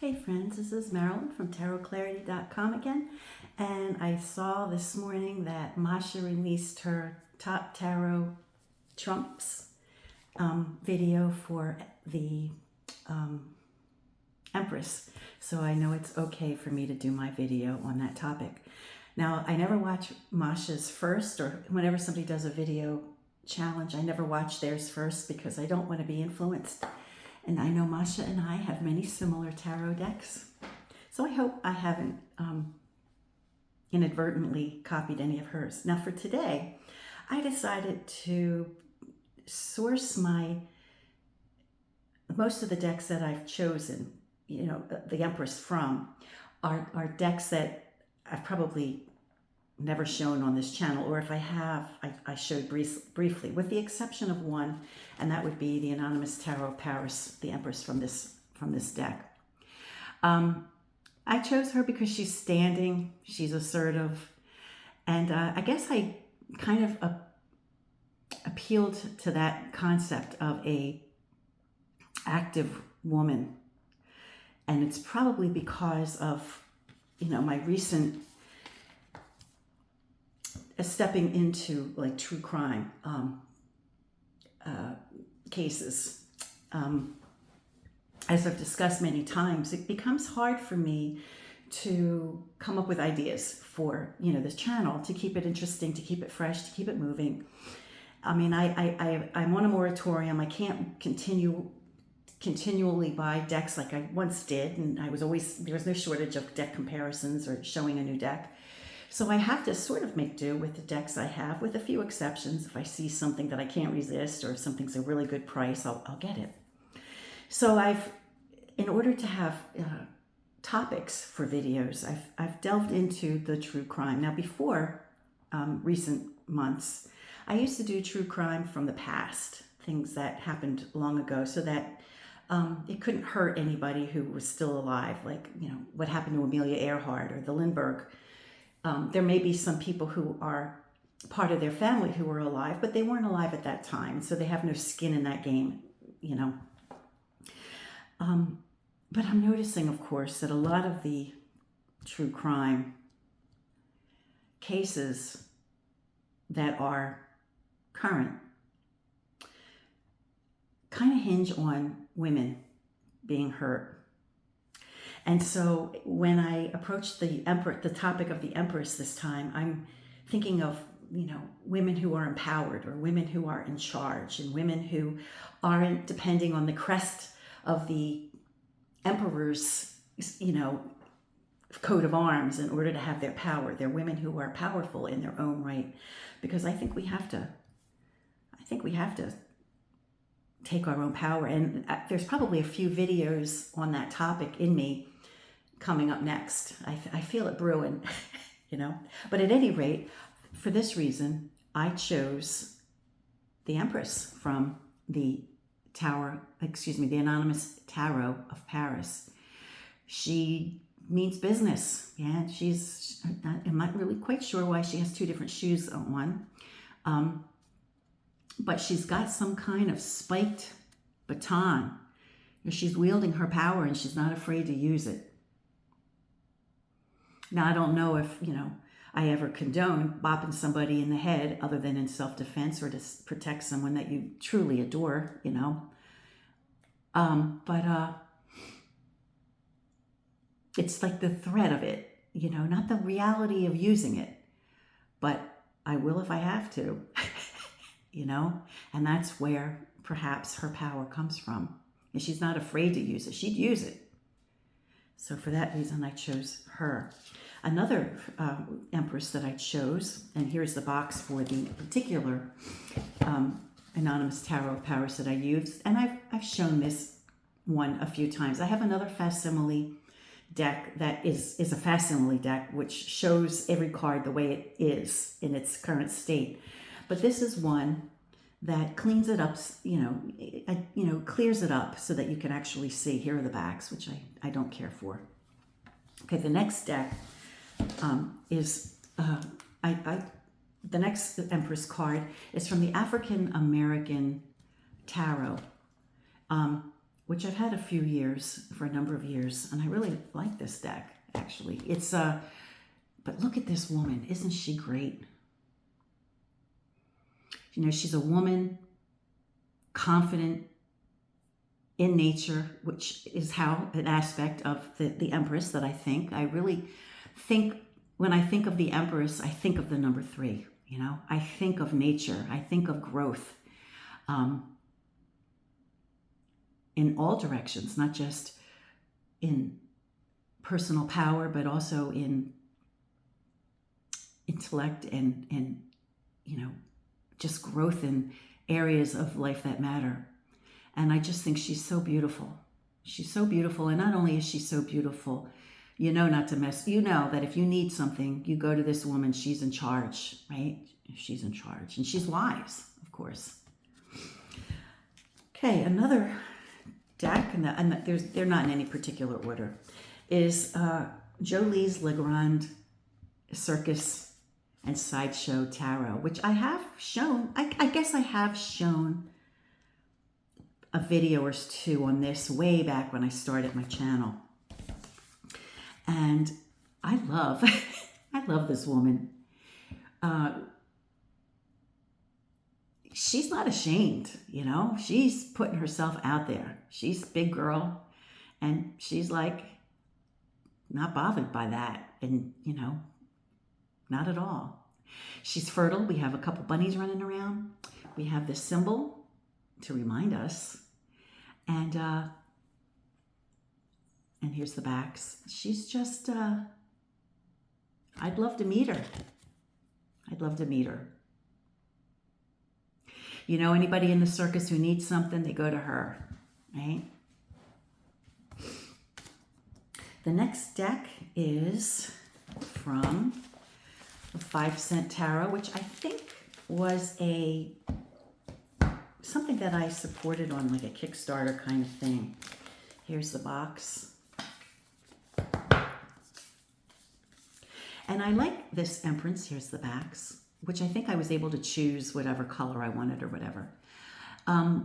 Hey friends, this is Marilyn from tarotclarity.com again, and I saw this morning that Masha released her top tarot trumps video for the Empress, so I know it's okay for me to do my video on that topic. Now, I never watch Masha's first, or whenever somebody does a video challenge, I never watch theirs first because I don't want to be influenced. And I know Masha and I have many similar tarot decks. So I hope I haven't inadvertently copied any of hers. Now for today, I decided to source most of the decks that I've chosen, the Empress from, are decks that I've probably never shown on this channel, or if I have, I showed briefly, with the exception of one, and that would be the Anonymous Tarot of Paris, the Empress from this deck. I chose her because she's standing, she's assertive, and I guess I kind of appealed to that concept of a active woman, and it's probably because of my recent stepping into like true crime cases. As I've discussed many times, it becomes hard for me to come up with ideas for this channel, to keep it interesting, to keep it fresh, to keep it moving. I mean, I'm on a moratorium. I can't continually buy decks like I once did, and there was no shortage of deck comparisons or showing a new deck. So I have to sort of make do with the decks I have, with a few exceptions. If I see something that I can't resist, or if something's a really good price, I'll get it. So in order to have topics for videos, I've delved into the true crime. Now before recent months, I used to do true crime from the past, things that happened long ago, so that it couldn't hurt anybody who was still alive, like what happened to Amelia Earhart or the Lindbergh. There may be some people who are part of their family who were alive, but they weren't alive at that time, so they have no skin in that game, But I'm noticing, of course, that a lot of the true crime cases that are current kind of hinge on women being hurt. And so when I approached the topic of the Empress this time, I'm thinking of, women who are empowered, or women who are in charge, and women who aren't depending on the crest of the emperor's, coat of arms in order to have their power. They're women who are powerful in their own right, because I think we have to take our own power. And there's probably a few videos on that topic in me coming up next. I feel it brewing, But at any rate, for this reason, I chose the Empress from the Anonymous Tarot of Paris. She means business. Yeah, I'm not really quite sure why she has two different shoes on. But she's got some kind of spiked baton. She's wielding her power and she's not afraid to use it. Now, I don't know if, I ever condone bopping somebody in the head other than in self-defense or to protect someone that you truly adore, But it's like the threat of it, not the reality of using it, but I will if I have to, and that's where perhaps her power comes from. And she's not afraid to use it. She'd use it. So for that reason, I chose her. Another Empress that I chose, and here's the box for the particular Anonymous Tarot of Paris that I used, and I've shown this one a few times. I have another facsimile deck that is a facsimile deck, which shows every card the way it is in its current state. But this is one that cleans it up, clears it up so that you can actually see. Here are the backs, which I don't care for. Okay, the next deck is the next Empress card is from the African American Tarot. which I've had a few years, for a number of years, and I really like this deck, actually. But look at this woman. Isn't she great? You know, she's a woman, confident in nature, which is how an aspect of the Empress that I think. I really think, when I think of the Empress, I think of the number 3, you know? I think of nature. I think of growth in all directions, not just in personal power, but also in intellect and you know, just growth in areas of life that matter. And I just think she's so beautiful. She's so beautiful. And not only is she so beautiful, you know not to mess. You know that if you need something, you go to this woman. She's in charge, right? She's in charge. And she's wise, of course. Okay, another deck, and they're not in any particular order, is Jolie's Legrand Circus and Sideshow Tarot, which I have shown. I guess I have shown a video or two on this way back when I started my channel. And I love, I love this woman. She's not ashamed, you know? She's putting herself out there. She's a big girl, and she's like, not bothered by that. And, you know, not at all. She's fertile. We have a couple bunnies running around. We have this symbol to remind us. And here's the backs. She's just, I'd love to meet her. I'd love to meet her. You know, anybody in the circus who needs something, they go to her, right? The next deck is from the 5 Cent Tarot, which I think was something that I supported on like a Kickstarter kind of thing. Here's the box. And I like this Empress. Here's the backs, which I think I was able to choose whatever color I wanted or whatever. I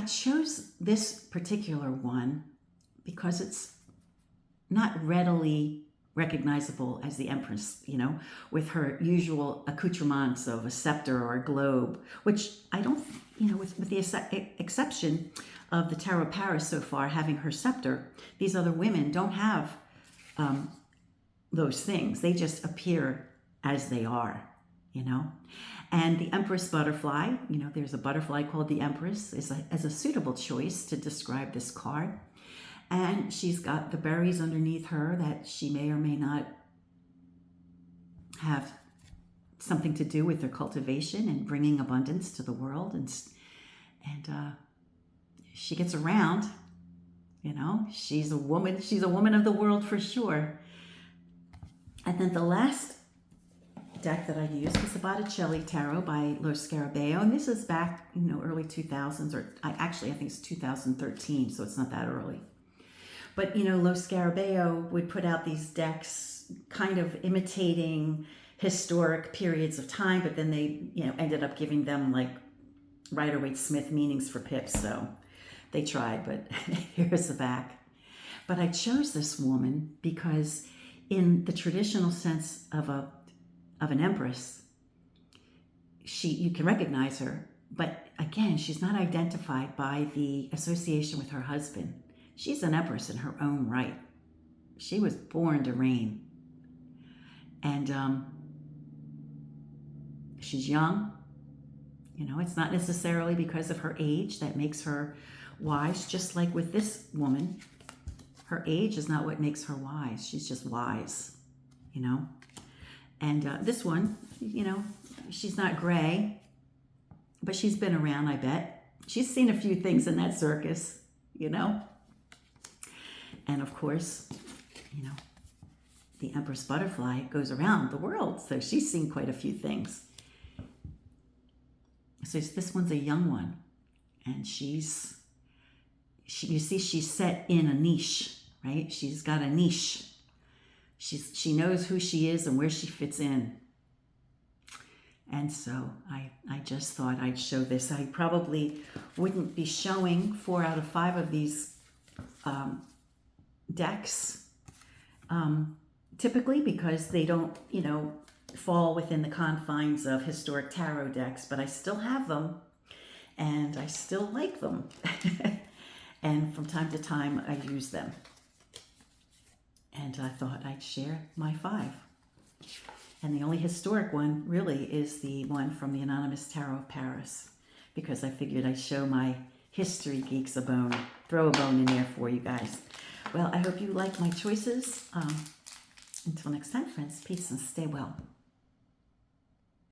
chose this particular one because it's not readily recognizable as the Empress, you know, with her usual accoutrements of a scepter or a globe, which I don't, you know, with the exception of the Tarot of Paris so far having her scepter, these other women don't have those things. They just appear as they are, you know. And the Empress butterfly, you know, there's a butterfly called the Empress, is a suitable choice to describe this card. And she's got the berries underneath her that she may or may not have something to do with their cultivation and bringing abundance to the world. And she gets around, you know. She's a woman. She's a woman of the world for sure. And then the last deck that I used was the Botticelli Tarot by Lo Scarabeo. And this is back, you know, early 2000s, or I think it's 2013, so it's not that early. But, you know, Lo Scarabeo would put out these decks kind of imitating historic periods of time, but then they, you know, ended up giving them like Rider-Waite-Smith meanings for pips. So they tried, but here's the back. But I chose this woman because in the traditional sense of an Empress, you can recognize her, but again, she's not identified by the association with her husband. She's an Empress in her own right. She was born to reign. And she's young. You know, it's not necessarily because of her age that makes her wise. Just like with this woman, her age is not what makes her wise. She's just wise, you know. And this one, you know, she's not gray, but she's been around, I bet. She's seen a few things in that circus, you know. And of course, you know, the Empress butterfly goes around the world, so she's seen quite a few things. So this one's a young one, and you see she's set in a niche, right? She's got a niche. She knows who she is and where she fits in. And so I just thought I'd show this. I probably wouldn't be showing 4 out of 5 of these decks typically, because they don't, you know, fall within the confines of historic tarot decks, but I still have them and I still like them. And from time to time I use them. And I thought I'd share my 5. And the only historic one really is the one from the Anonymous Tarot of Paris, because I figured I'd show my history geeks a bone, throw a bone in there for you guys. Well, I hope you like my choices. Until next time, friends, peace and stay well.